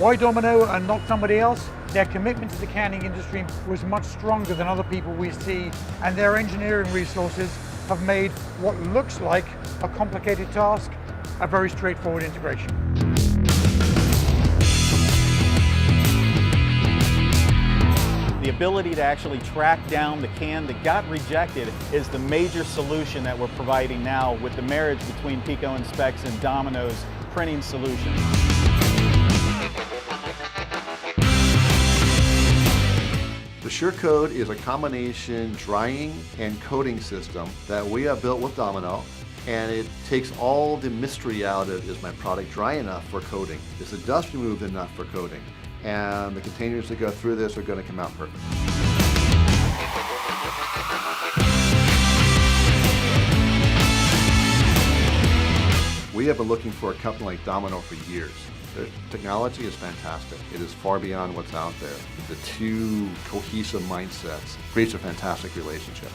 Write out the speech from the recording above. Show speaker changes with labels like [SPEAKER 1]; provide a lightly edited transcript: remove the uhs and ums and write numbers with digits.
[SPEAKER 1] Why Domino and not somebody else? Their commitment to the canning industry was much stronger than other people we see, and their engineering resources have made what looks like a complicated task a very straightforward integration.
[SPEAKER 2] The ability to actually track down the can that got rejected is the major solution that we're providing now with the marriage between Pico Inspects and Domino's printing solution.
[SPEAKER 3] The SureCode is a combination drying and coating system that we have built with Domino, and it takes all the mystery out of, is my product dry enough for coating? Is the dust removed enough for coating? And the containers that go through this are going to come out perfect. We have been looking for a company like Domino for years. Their technology is fantastic. It is far beyond what's out there. The two cohesive mindsets creates a fantastic relationship.